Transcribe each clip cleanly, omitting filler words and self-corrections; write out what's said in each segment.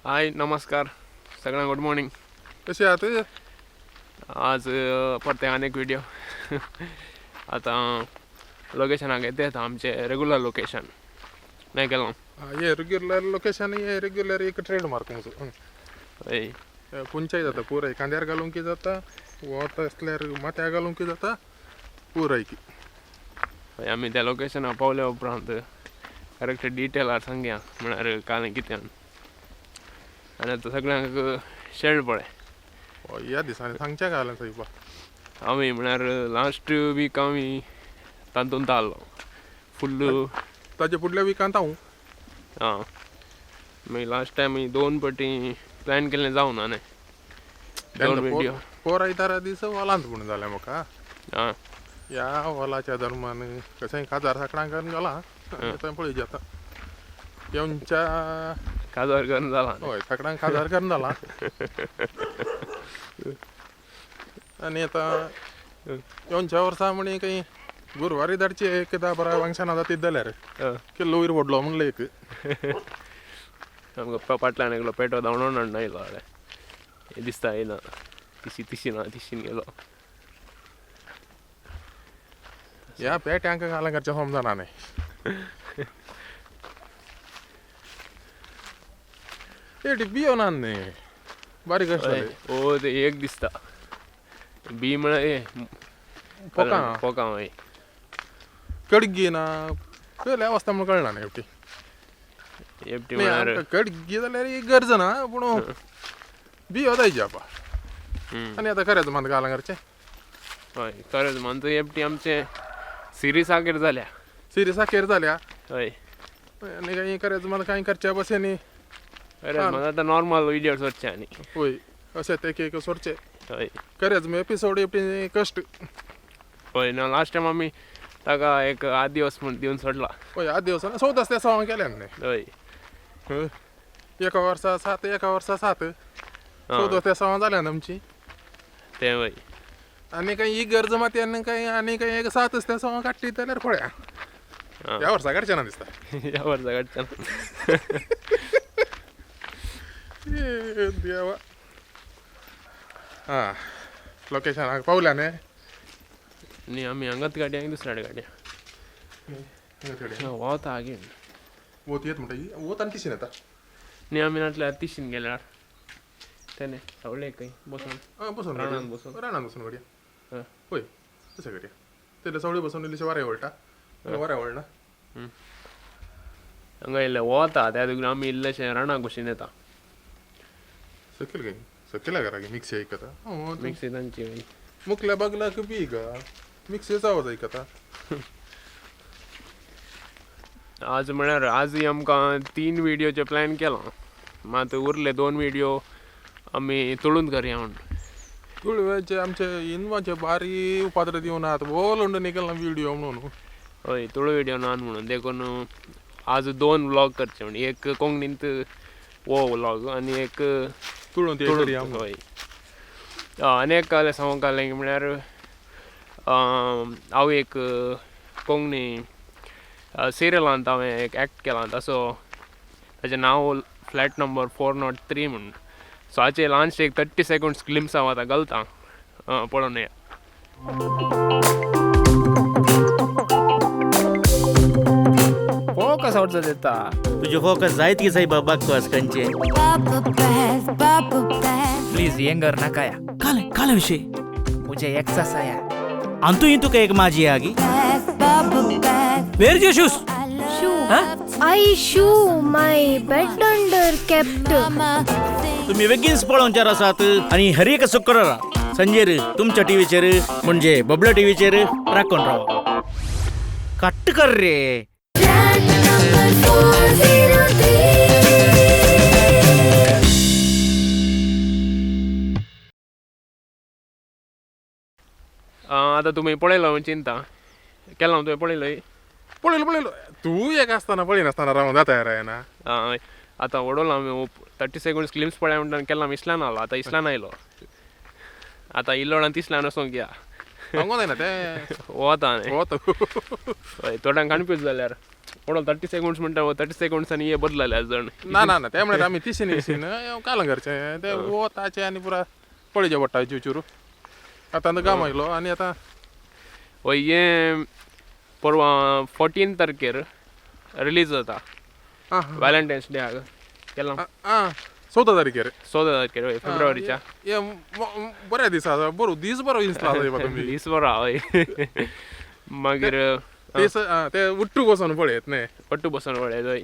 हाय नमस्कार सगळ्यांना good morning. कसे आहात? आज परत अनेक व्हिडिओ आता लोकेशन घेते आता आमचे रेग्युलर लोकेशन नाही केलं ये रेग्युलर लोकेशन ये रेग्युलर एक ट्रेडमार्क हय कोणच्याही जाता पुराय कांद्यार घालून की जाता वत असल्यार माथ्या घालून की जाता पुराय की हय आम्ही त्या लोकेशन पावल्या उपरांत करेक्ट डिटेल सांगया म्हळ्यार कालें कितें आनी आतां सगळ्यांक शेड पळय या दिसांनी सांगच्या घालन साहेबा आमी म्हळ्यार लास्ट वीक आमी तातूंत आसलो फुल्ल ताजे फुडल्या विकांत हांव आं मागीर लास्ट टायम 2 फावटी प्लॅन केल्लें जावं ना न्ही 2 व्हिडिओ पोर आयतारा दीस वॉलांत म्हणून जालें म्हाका आं या वॉलाच्या दरम्यान कशें काजार साकडांक घाला पळय जाता येवच्या काजार करून जाला हय साकडांक काजार करून जाला आनी आतां येवच्या वर्सा म्हणी काही गुरुवारी धाडची एक 10-12 फंक्शनां जातीत जाल्यार किल्लो वयर व्हडलो म्हणलो एक आमकां फाटल्यान एकलो पेटो धांवडोन हाडून आयलो हे दिसता येना तिशीन गेलो ह्या पेट्यांक घालां करचें समजना न्ही हे डिब्बी येवनात न्ही बारीक आसतले ओ ते एक दिसता बी म्हळ्यार पोकां हय कडगी ना पयल्या अवस्था म्हणून कळना न्ही हेवटी एपटी म्हळ्यार कडगी जाल्यार एक गरज ना पूण बियो जायची आपा आनी आतां खरेंच मात घालां करचें हय खरेंच म्हणतो एपटी आमचे सिरीसाखेर जाल्या सिरिसाखेर जाल्या हय आनी काही खरेंच मात कांय करच्या बशेंनी खरेंच म्हणून आतां नॉर्मल विडियो सोडचे आनी पळय अशें ते केक सोडचें हय खरेंच एपिसोड एपटी कश्ट हय ना लास्ट टायम आमी ताका एक 8 दिवस म्हण दिवन सोडला पळय 8 दिवसांनी 14 ते 6 केल्यान न्ही हय एका वर्सा 7 एका वर्सा 7 14 ते 6 जाल्यान आमची ते हय आनी काही ही गरज माती आनी काही एक 7 ते 6 काडटी जाल्यार पळया ह्या वर्सा काडचें ना दिसता ह्या वर्सा काडचें देवा हां लोकेशनाक पावल्या न्ही न्ही आमी हांगाच गाडया दुसऱ्या गाडया वता हागेन वत येत म्हणटा ही वत आनी तिशीन येता न्ही आमी नाटल्यार तिशीन गेल्यार तेणे सवळे खंय बसून बसून रानांत बसून रानांत बसून गाडया हय पळय तशें करया तेन्ना सवळी बसून इल्लेशें वारें वळटा वारें वळना हांगा इल्लें वता त्या देखून आमी इल्लेशें रानाक बसून येता सकयल खंय सकयल्या घरा मिक्सी आयकता मिक्सी तांची मुखल्या बागलाक बी गा मिक्सीचो आवाज आयकता आज म्हळ्यार आजूय आमकां 3 व्हिडिओचे प्लॅन केला मात उरले 2 व्हिडिओ आमी तळून करया म्हूण तुळव्याचे आमचे इनवाचे बारी पात्र दिवन आहात बोलून निकलना व्हिडिओ म्हणून हय तुळू व्हिडिओ नान म्हणून देखून आज 2 व्लॉग करचे म्हण एक कोंकणींत वो व्लॉग आनी एक तुळून हय आनी एक काले सांगूंक म्हळ्यार हांव एक कोंकणी सिरियलांत हांवें एक एक्ट केला ताचो ताचें नांव फ्लॅट नंबर 403 म्हणून सो हाचे लास्ट एक 30 सेकंड्स ग्लिम्स हांव आतां घालतां पळोवन या फोकस आवडचा देता तुझे फोकस जायत की साई बाबा कंचे प्लीज येंगर नकाया काले काले विषय मुझे एक्सेस आया अंतु इंतु का एक माझी आगी where your shoes I shoe my bed under kept. तुम्ही वेगीनच पळोवनचार आसात आणि हर एक शुक्रारा संजेर तुमच्या टीव्हीचेर म्हणजे बबल टीव्हीचेर राखून राव कट कर रे आतां तुमी पळयलो चिंता केलां तुवें पळयलोय पळयलो तूं एक आसतना पळयनासतना रावूं जाता रायना आतां वडोलो हांवें 30 सेकंड्स क्लिम्स पळय म्हणटा केलां इस्लान आलो आतां इस्लान आयलो आतां इल्लो तिसल्यान वचूंक या सांगू ना ते वता न्ही होत हय थोड्यांक कन्फ्यूज जाल्यार कोणाला 30 सेकंड्स म्हणटा 30 सेकंड्सांनी हे बदलले जण ना ना ना त्यामुळे आम्ही तिशीन कालं घरचे ते वताचे आणि पुरा पळीचे पडटा चिवचिरू आता काम आयलो आणि आता हय हे परवा 14 तारखेर रिलीज जाता व्हॅलेंटायन्स डे हाका केल्लाम 14 तारखेर 14 तारखेर हय फेब्रुवारीच्या ये बऱ्या दिसा बरो दीस बरो दिसला तुम्ही दीस बरो हय मागीर ते उठ्ठू बसून पळयत न्ही पट्टू बसून पळय हय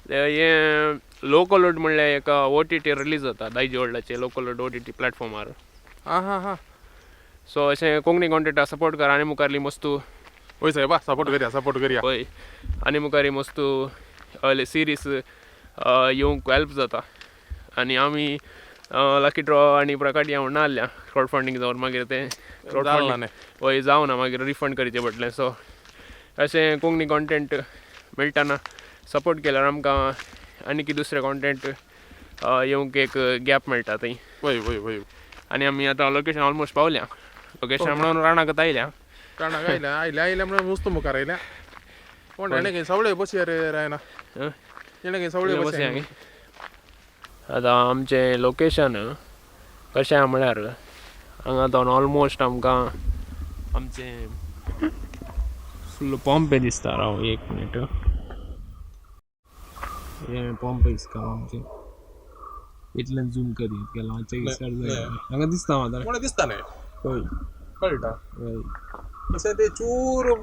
हे लोकलोड म्हणल्यार एक OTT रिलीज जाता दायजी वर्ल्डाचे लोकलोड OTT प्लॅटफॉर्मार हा हा हा सो अशें कोंकणी कॉन्टेंटा सपोर्ट कर आनी मुखारली मस्तू होय साहेब सपोर्ट करूया हय आनी मुखारी मस्तू सिरीज येवंक हेल्प जाता आनी आमी लकी ड्रॉ आनी प्रकाटिया म्हणून आसल्या क्राउड फंडींग जावन मागीर ते हय जावना मागीर रिफंड करचें पडलें सो अशें कोंकणी कॉन्टेंट मेळटाना सपोर्ट केल्यार आमकां आनी कितें दुसरें कॉन्टेंट येवंक एक गॅप मेळटा थंय वय वय वय आनी आमी आतां लोकेशन ऑलमोस्ट पावल्या लोकेशन म्हणून राणाकत आयल्या काणा आयल्या म्हणून नुसतं मुखार आयल्या कोण हेणे काही सवळे बसया रे रायना हेणे काही सवळे बसया आतां आमचें लोकेशन कशें म्हळ्यार हांगा जावन ऑलमोस्ट आमकां आमचें फुल्ल पॉम्पे दिसता राव एक मिनीट हे पॉम्पे दिसता आमचें इतल्यान झूम करीत गेला हांगा दिसता म्हाका कोण दिसता न्ही हय कळटा हय तशें ते चूर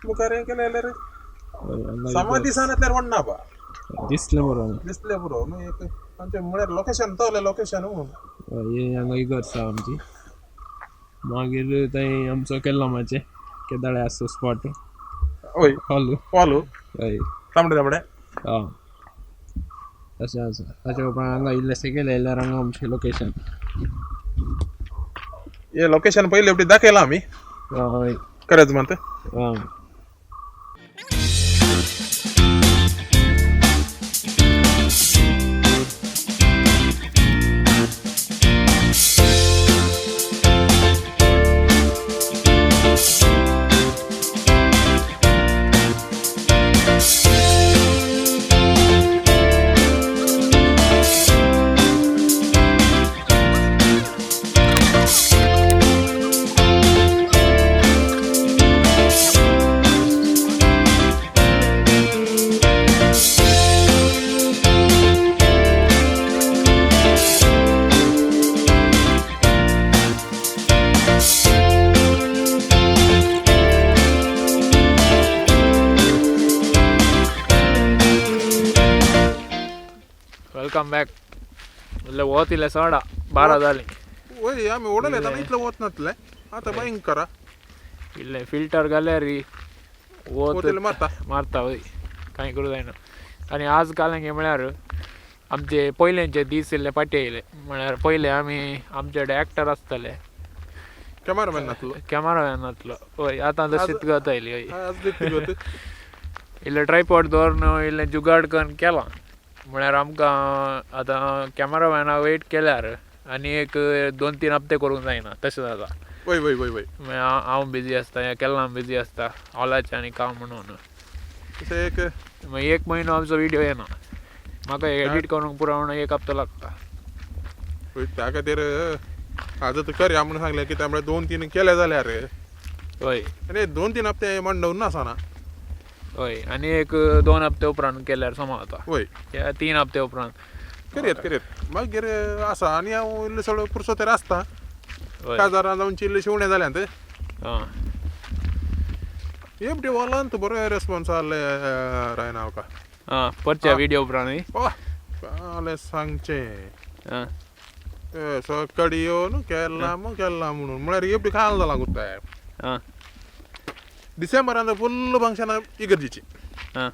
मुखार हें केलें जाल्यार हय समा दिसानांतल्यार वडना बा दिसलें बरो दिसलें पुरो न्हू एक आमचें म्हळ्यार लोकेशन तवलें लोकेशन हे हांगा इगर आसा आमची मागीर थंय आमचो केल्लामाचें केदाळे आसा स्पॉट हय हॉल पालू हय तांबडे तांबडे हां तशें आसा ताचे उपरांत हांगा इल्लेशें गेलें जाल्यार हांगा आमचें लोकेशन हे लोकेशन पयलीं एवढी दाखयलां आमी हय खरेंच म्हणत हां वेलकम बॅक म्हणल्यार वत इल्लें सोडा 12 जालीं वय आमी ओडले जाल्यार इतलें वत नासलें आतां भयंकर इल्लें फिल्टर घाल्यार वत मारता मारता हय कांय करूं जायना आनी आज कालें म्हळ्यार आमचे पयलेंचे दीस इल्ले पाटी येयले म्हळ्यार पयले आमी आमचे कडेन एक्टर आसताले कॅमेरामॅन नासलो कॅमेरामॅन नासलो हय आतां तशीच गत आयली हय आज इल्लें ट्रायपॉड दवरून इल्लें जुगाड करून केलां म्हळ्यार आमकां आतां कॅमेरामॅनाक वेट केल्यार आनी एक 2-3 हप्ते करूंक जायना तशें जाता वय वय वय वय हांव बिजी आसता या केल्लां बिजी आसता हॉलाचें आनी काम म्हणून तशें एक मागीर 1 म्हयनो आमचो विडियो येना म्हाका एडिट करूंक पुरो 1 हप्तो लागता त्या खातीर आज करया म्हणून सांगलें की त्यामुळे 2-3 केले जाल्यार हय आनी 2-3 हप्ते मंडवून आसना हय आनी एक 2 हप्ते उपरांत केल्यार सांबाळता वय 3 हप्ते उपरांत करीत मागीर आसा आनी हांव इल्लें सगळो पुरसोतेर आसता काजारां जावन चिल्ले शिवणें जाल्यात हां एपटी वॉलांत बरो रेस्पॉन्स आहले रायना म्हाका हां परच्या विडियो उपरांत काले सांगचें हां सकाळी येवन केल्ला म्हणून म्हळ्यार एपटी खाल जाला गुत्ताय हां डिसेंबरांत फुल्ल फंक्शनां इगर्जीची हां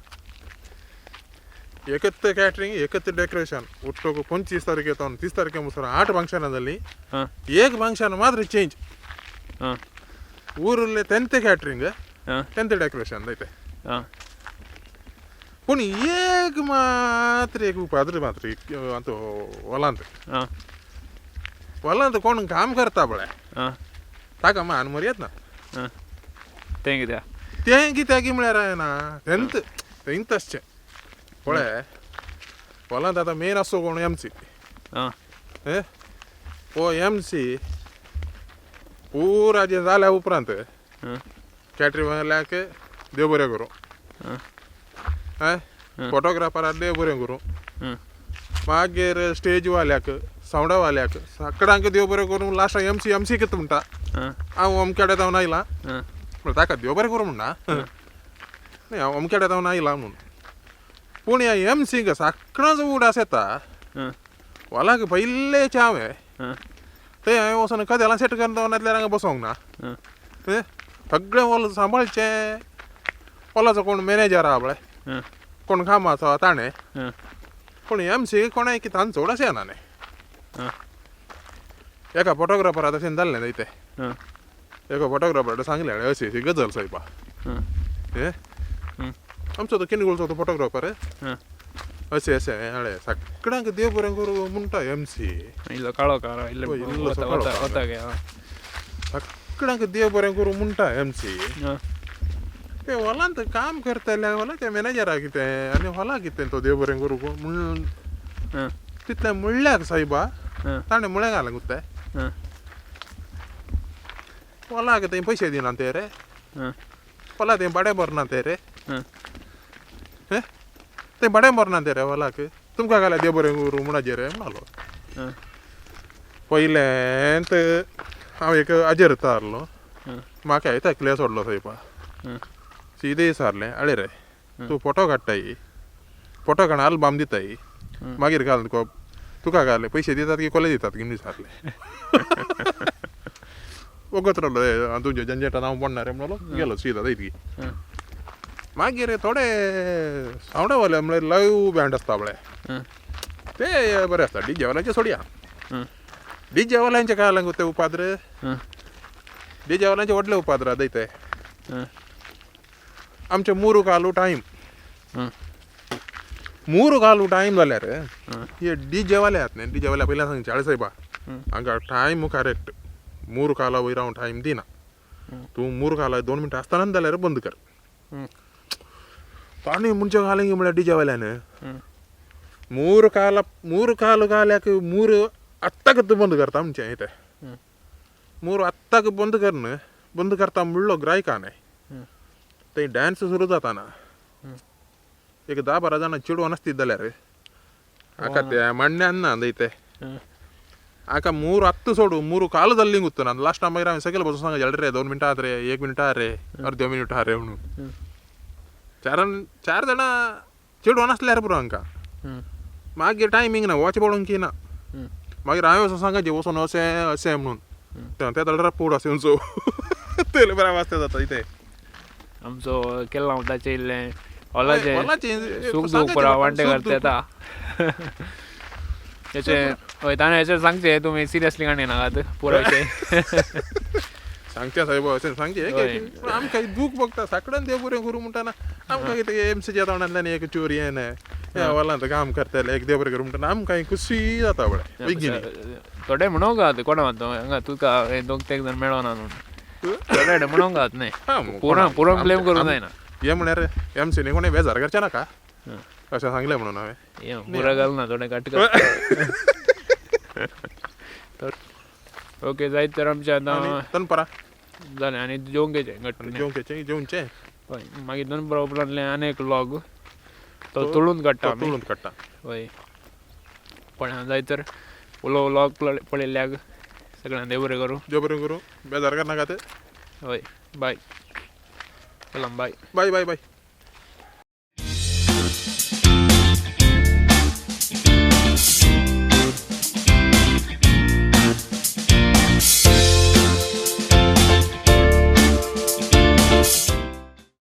एकच कॅटरिंग एकच डेकोरेशन उठ्ठोक 25 तारखे येवन 30 तारखे मुसर 8 फंक्शनां जालीं हां एक फंक्शन मात्र चेंज हां ಊರಲ್ಲೇ 10th ಕ್ಯಾಟ್ರಿಂಗ್ ಹಾಂ 10th ಡೆಕೋರೇಷನ್ ಐತೆ ಹಾಂ पण एक मात्र एक पात्र मात्र तो वलांत हां वलांत कोण काम करता बळे हां ताका मान मरयात ना तें कित्या तें कित्याक म्हळ्यार ना तेंत तेंत तशें पळय पोलांत आतां मेन आसो कोण MC आं हो MC पुरा जें जाल्या उपरांत कॅटरिंगाक देव बरें करूं फोटोग्राफराक देव बरें करूं मागीर स्टेज वाल्याक सावंडा वाल्याक सगळ्यांक देव बरें करूं लास्ट MC कितें म्हणटा हांव अमकेडे जावन आयलां म्हळ्यार ताका देव बरें करूं म्हणना न्ही हांव अमकेडे जावन आयलां म्हणून पूण ह्या MCक सगळ्यांचो उडास येता वालाक पयलेचे हांवें ते हांवें वचून कदेलां सेट करून दवरनातल्यार हांगा बसोंक ना सगळें वॉल सांबाळचें वॉलाचो कोण मॅनेजर आहा पळय कोण कामाचो आहा ताणें पूण MC कोणाय कितें तांचो उडास येना न्ही एका फोटोग्राफरा तशें जाल्लें जायतें एका फोटोग्राफरान सांगलें अशी गजल सायबा आमचो तो किनगोलचो तो फोटोग्राफर अशें अशें सगळ्यांक देव बरें करूं म्हणटा MC इल्लो काळो कार सगळ्यांक देव बरें करूं म्हणटा MC ते हॉलांत काम करतले हॉला ते मॅनेजरा कितें आनी हॉला कितें तो देव बरें करूं म्हण तितलें म्हणल्यार सायबा ताणें म्हळें घालें गुत्ते हॉलाक थंय पयशे दिना ते रे हॉला थंय भाडें भरना ते रे तें भाडें भरना ते रे हॉलाक तुमकां घाल्या देव बरें करूं म्हणाजेर रे म्हणलो पयलेंत हांव एक हाजेर येतालो म्हाका येता एकल्या सोडलो सायबा सीदे सारलें आळे रे तूं फोटो काडटाय फोटो काडून आल्बम दिताय मागीर घाल तुका घाले पयशे दितात की कोले दितात की म्हणून विचारलें वगत रावलो तुज्या जंजेटान हांव पडना रे म्हणलो गेलो सीदा दैतकी मागीर थोडे सावंडावाले म्हळ्यार लायव्ह बँड आसता पळय ते बरें आसता DJ वाल्यांचे सोडया DJ वाल्यांचे काय जालें ते उपाद्र DJ वाल्यांचे व्हडले उपाद्र दैते आमचे मूरू घालू टायम जाल्यार हे DJ वाले आहात न्ही DJ वाल्या पयलीं सांगचे आळे सायबा हांगा टायम करेक्ट मूरू काला वयर हांव टायम दिना तूं मूरू काला 2 मिनटां आसतना जाल्यार बंद कर ताणें म्हणचे घालें म्हळ्यार DJ वाल्यान मूरू कालो घाल्याक मूरू आत्ताक बंद करता म्हणचें हे ते मूरू आत्ताक बंद करता म्हणलो ग्रायकान थंय डॅन्स सुरू जाताना एक 10-12 जाणां चिडवोन आसतीत जाल्यार हाका ते मांडण्यान ना दैते हाका मूर आत्ता सोडू मूरू काल जाल्ली गुत्तना लास्ट मागीर हांवें सगळे बसून सांगलें रे 2 मिनटां आहात रे 1 मिनट आहा रे अर्द्यो मिनट आहा रे म्हणून 4 जाणां चिडवोन आसल्यार पुरो हांकां मागीर टायमींग ना वॉच पळोवंक की ना मागीर हांवें वचून सांगचें वचून अशें म्हणून त्या दळरा पोड आसा सो तेल बरें वाजता जाता इथे आमचो केल्ला ताचे इल्लें हॉलाचें सूख दूख पुरा वांटे करता येता तेचे हय ताणें हेचेर सांगचें तुमी सिरियसली काणी नाकात पुरायचें सांगचें सायब अशें सांगचें आमकां दूख बघता साकड्यान देव बरें करूं म्हणटाना आमकां कितें MCच्या तोंडांतल्यान एक चोरी येना ह्या हॉलांत काम करतले एक देव बरें करूं म्हणटाना आमकां खुशी जाता पळय बेगीन थोडे म्हणूंक गात कोणा म्हणतो हांगा तुका 2-3 जाण मेळोना म्हणून थोडे म्हणूंक गात न्ही पुरो ब्लेम करूंक जायना हे म्हळ्यार MCने कोणें बेजार करचें नाका अशें सांगलें म्हणून हांवें पुरा घालना थोडे काट ओके जायत तर आमचें आतां दनपरां जालें आनी जेवंकेचें घट्ट जेवचें हय मागीर दनपरां उपरांतलें आनी एक व्लॉग तो तुळून काडटा हय पण जाय तर उलो व्लॉग पळयल्याक सगळ्यांक देव बरें करूं बेजार करनाकात हय बाय केल्लाम बाय बाय बाय बाय